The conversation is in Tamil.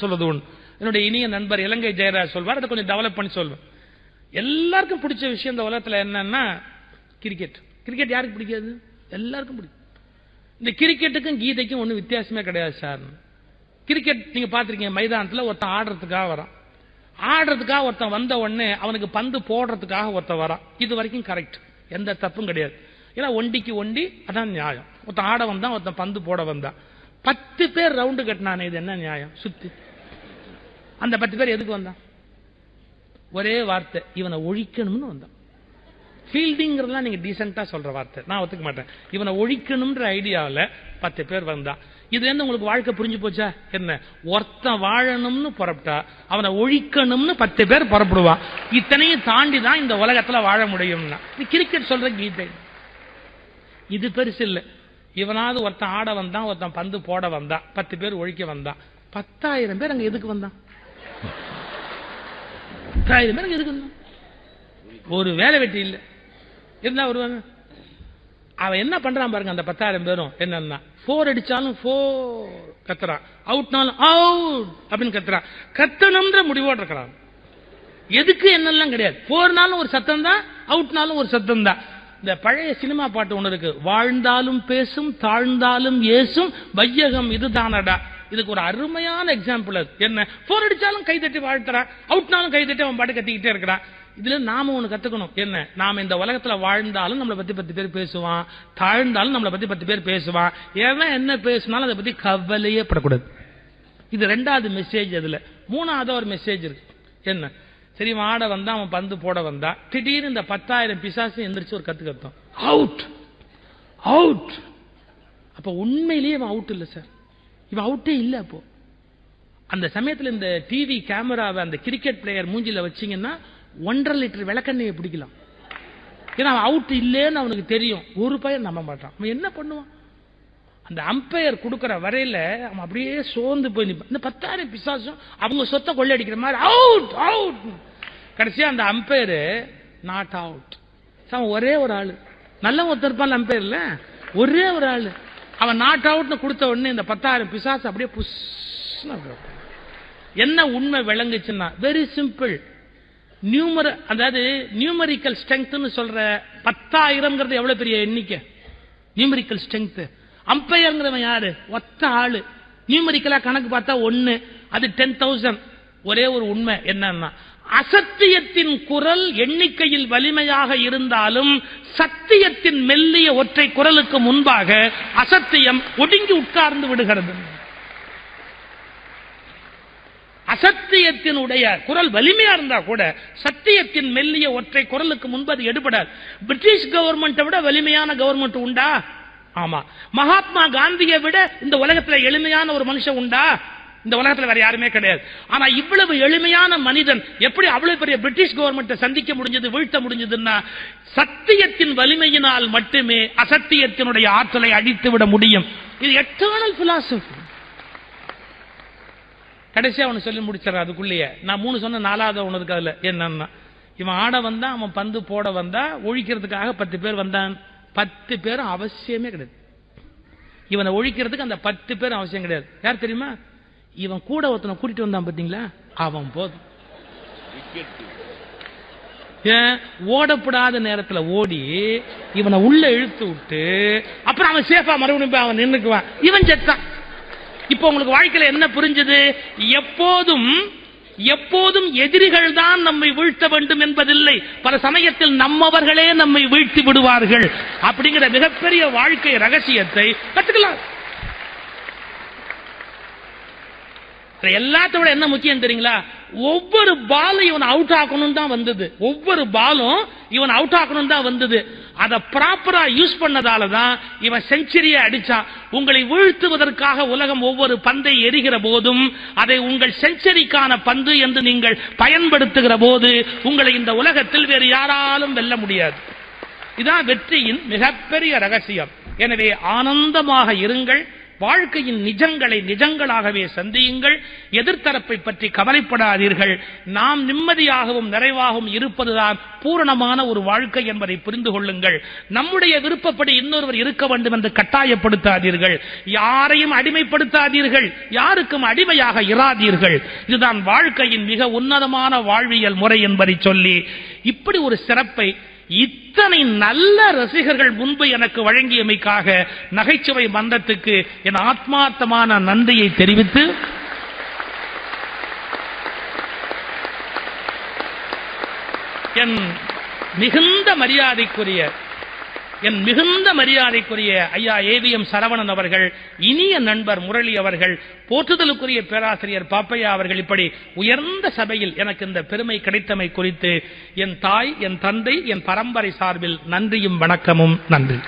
சொல்றது ஒன்று. என்னுடைய இனிய நண்பர் இலங்கை ஜெயராஜ் சொல்வார், அதை கொஞ்சம் டெவலப் பண்ணி சொல்வேன். எல்லாருக்கும் பிடிச்ச விஷயம் இந்த உலகத்தில் என்னன்னா கிரிக்கெட். கிரிக்கெட் யாருக்கு பிடிக்காது? எல்லாருக்கும் பிடிக்கும். இந்த கிரிக்கெட்டுக்கும் கீதைக்கும் ஒன்றும் வித்தியாசமே கிடையாது சார். கிரிக்கெட் நீங்க பாத்திருக்கீங்க, மைதானத்தில் ஒருத்தன் ஆடுறதுக்காக வரான். ஆடுறதுக்காக ஒருத்தன் வந்த உடனே அவனுக்கு பந்து போடுறதுக்காக ஒருத்தன் வரான். இது வரைக்கும் கரெக்ட், எந்த தப்பும் கிடையாது. ஏன்னா ஒண்டிக்கு ஒண்டி, அதான் நியாயம். ஒருத்தன் ஆட வந்தான், ஒருத்தன் பந்து போட வந்தான். 10 பேர் ரவுண்டு கட்டினானே, இது என்ன நியாயம்? சுத்தி அந்த 10 பேர் எதுக்கு வந்தான்? ஒரே வார்த்தை, இவனை ஒழிக்கணும்னு வந்தான். ஃபீல்டிங்கிறதுலாம் நீங்க டீசென்டா சொல்ற வார்த்தை, நான் ஒத்துக்க மாட்டேன். இவனை ஒழிக்கணும்ன்ற ஐடியாவில் 10 பேர் வந்தான். இதுல இருந்து உங்களுக்கு வாழ்க்கை புரிஞ்சு போச்சா? என்ன, ஒருத்தன் வாழணும்னு புறப்பட்டா அவனை ஒழிக்கணும்னு 10 பேர் புறப்படுவான். இத்தனையும் தாண்டி தான் இந்த உலகத்துல வாழ முடியும்னா கிரிக்கெட் சொல்ற கீதை. இது பெருசு இல்லை. இவனாவது ஒருத்தன் ஆட வந்தான், ஒருத்தன் பந்து போட வந்தான், 10 பேர் ஒழிக்க வந்தான். 10,000 பேர் அங்க எதுக்கு வந்தான்? 10,000 பேர் எதுக்கு வந்தான்? ஒரு வேலை வெட்டி இல்லை இருந்தா வருவாங்க. அவன் என்ன பண்றான் பாருங்க, அந்த 10,000 பேரும் என்னன்னா 4 அடிச்சாலும் 4 கத்துறான், அவுட்னாலும் அவுட் அப்படின்னு கத்துறான். கத்தணும்ன்ற முடிவோடு இருக்கிறான். எதுக்கு என்னெல்லாம் கிடையாது. 4நாலும் ஒரு சத்தம் தான், அவுட்னாலும் ஒரு சத்தம் தான். இந்த பழைய சினிமா பாட்டு ஒண்ணு இருக்கு, வாழ்ந்தாலும் பேசும் தாழ்ந்தாலும் ஏசும் வையகம் இதுதானடா. இதுக்கு ஒரு அருமையான எக்ஸாம்பிள் அது. என்ன, 4 அடிச்சாலும் கைதட்டி வாழ்த்துறான், அவுட்னாலும் கைதட்டி அவன் பாட்டு கத்திக்கிட்டே இருக்கிறான். இதுல நாம ஒண்ணு கத்துக்கணும். என்ன, நாம இந்த உலகத்துல வாழ்ந்தாலும் நம்மளை பத்தி 10 பேர் பேசுவான், தாழ்ந்தாலும் நம்மளை பத்தி 10 பேர் பேசுவான். ஏன்னா என்ன பேசினாலும் அதை பத்தி கவலையே படக்கூடாது. இது 2வது மெசேஜ். அதுல 3வது ஒரு மெசேஜ் இருக்கு. என்ன, சரி ஆட வந்தா, அவன் பந்து போட வந்தா, திடீர்னு இந்த 10,000 பிசாசு எந்திரிச்சு ஒரு கத்து கத்தம், அவுட் அவுட். அப்ப உண்மையிலேயே அவன் அவுட் இல்ல சார், இவன் அவுட்டே இல்ல. அப்போ அந்த சமயத்துல இந்த டிவி கேமராவை அந்த கிரிக்கெட் பிளேயர் மூஞ்சில வச்சீங்கன்னா 1.5 லிட்டர் விளக்கெண்ணையை பிடிக்கலாம். ஏன்னா அவன் அவுட் இல்லேன்னு அவனுக்கு தெரியும். ஒரு பையன் நம்ப மாட்டான். அவன் என்ன பண்ணுவான்? அந்த அம்பையர் கொடுக்கிற வரையில அவன் அப்படியே சோர்ந்து போய் நிற்பான். இந்த 10,000 பிசாசும் அவங்க சொத்தை கொள்ளையடிக்கிற மாதிரி அவுட் அவுட். கடைசியா அந்த அம்பையர் நாட் அவுட். அவன் ஒரே ஒரு ஆளு, நல்ல ஒருத்தர் இருப்பான் அம்பையர்ல, ஒரே ஒரு ஆளு. அவன் நாட் அவுட்னு கொடுத்த உடனே இந்த 10,000 பிசாசு அப்படியே புஷ். என்ன உண்மை விளங்குச்சுன்னா, வெரி சிம்பிள். அதாவது நியூமரிக்கல் ஸ்ட்ரெங்க்த்னு சொல்ற 10,000 எவ்வளவு பெரிய எண்ணிக்கை, நியூமரிக்கல் ஸ்ட்ரெங்க். அம்பையர்ங்கிறவன் யாரு? ஒத்த ஆளு. நியூமரிக்கலா கணக்கு பார்த்தா 1, அது 10,000. ஒரே ஒரு உண்மை என்னன்னா, அசத்தியத்தின் குரல் எண்ணிக்கையில் வலிமையாக இருந்தாலும் சத்தியத்தின் மெல்லிய ஒற்றை குரலுக்கு முன்பாக அசத்தியம் ஒடுங்கி உட்கார்ந்து விடுகிறது. அசத்தியத்தினுடைய குரல் வலிமையா இருந்தா கூட சத்தியத்தின் மெல்லிய ஒற்றை குரலுக்கு முன்பு அது எடுபடாது. பிரிட்டிஷ் கவர்மெண்ட்டை விட வலிமையான கவர்மெண்ட் உண்டா? ஆமா. மகாத்மா காந்தியை விட இந்த உலகத்துல எளிமையான ஒரு மனுஷன் உண்டா? இந்த உலகத்துல வேற யாருமே கிடையாது. ஆனா இவ்வளவு எளிமையான மனிதன் எப்படி அவ்வளவு பெரிய பிரிட்டிஷ் கவர்மெண்ட்டை சந்திக்க முடிஞ்சது, வீழ்த்த முடிஞ்சதுன்னா சத்தியத்தின் வலிமையினால் மட்டுமே அசத்தியத்தினுடைய ஆற்றலை அழித்து விட முடியும். இது எட்டர்னல் பிலாசபி. கடைசியா அவனு சொல்லி முடிச்சார். அதுக்குள்ளேயே நான் 3 சொன்ன 4வது ஒண்ணு இருக்கு. அதுல என்னன்னா, இவன் ஆட வந்தா, அவன் பந்து போட வந்தா, ஒழிக்கிறதுக்காக 10 பேர் வந்தான். 10 பேரும் அவசியமே கிடையாது. இவனை ஒழிக்கிறதுக்கு அந்த 10 பேரும் அவசியம் கிடையாது. யார் தெரியுமா? இவன் கூட ஒருத்தனை கூட்டிட்டு வந்தான் பாத்தீங்களா, அவன் போதும். ஏன், ஓடப்படாத நேரத்துல ஓடி இவனை உள்ள இழுத்து விட்டு அப்புறம் அவன் சேஃபா மறுபடியும் அவன் நின்னுக்குவான். இவன் செத்தான். இப்ப உங்களுக்கு வாழ்க்கையில என்ன புரிஞ்சது? எப்போதும் எதிரிகள் தான் நம்மை வீழ்த்த வேண்டும் என்பதில்லை. பல சமயத்தில் நம்மவர்களே நம்மை வீழ்த்தி விடுவார்கள். அப்படிங்கிற மிகப்பெரிய வாழ்க்கை ரகசியத்தை கத்துக்கலாம். எல்லாத்த விட என்ன முக்கியம் தெரியுங்களா? ஒவ்வொரு பாலும் இவன் அவுட் ஆக்கணும் தான் வந்தது. ஒவ்வொரு பாலும் இவன் அவுட் ஆக்கணும் தான் வந்தது. அதை ப்ராப்பரா யூஸ் பண்ணதால தான் இவன் செஞ்சுரியை அடிச்சான். உங்களை வீழ்த்துவதற்காக உலகம் ஒவ்வொரு பந்தை எறிகிற போதும் அதை உங்கள் செஞ்சுரிக்கான பந்து என்று நீங்கள் பயன்படுத்துகிற போது உங்களை இந்த உலகத்தில் வேறு யாராலும் வெல்ல முடியாது. இதான் வெற்றியின் மிகப்பெரிய ரகசியம். எனவே ஆனந்தமாக இருங்கள், வாழ்க்கையின் நிஜங்களை நிஜங்களாகவே சந்தியுங்கள். எதிர்த்தரப்பை பற்றி கவலைப்படாதீர்கள். நாம் நிம்மதியாகவும் நிறைவாகவும் இருப்பதுதான் பூரணமான ஒரு வாழ்க்கை என்பதை புரிந்து கொள்ளுங்கள். நம்முடைய விருப்பப்படி இன்னொருவர் இருக்க வேண்டும் என்று கட்டாயப்படுத்தாதீர்கள். யாரையும் அடிமைப்படுத்தாதீர்கள். யாருக்கும் அடிமையாக இராதீர்கள். இதுதான் வாழ்க்கையின் மிக உன்னதமான வாழ்வியல் முறை என்பதை சொல்லி, இப்படி ஒரு சிறப்பை இத்தனை நல்ல ரசிகர்கள் முன்பு எனக்கு வழங்கியமைக்காக நகைச்சுவை மன்றத்துக்கு என் ஆத்மார்த்தமான நன்றியை தெரிவித்து, என் மிகுந்த மரியாதைக்குரிய ஐயா ஏவிஎம் சரவணன் அவர்கள், இனிய நண்பர் முரளி அவர்கள், போற்றுதலுக்குரிய பேராசிரியர் பாப்பையா அவர்கள், இப்படி உயர்ந்த சபையில் எனக்கு இந்த பெருமை கிடைத்தமை குறித்து என் தாய், என் தந்தை, என் பரம்பரை சார்பில் நன்றியும் வணக்கமும். நன்றி.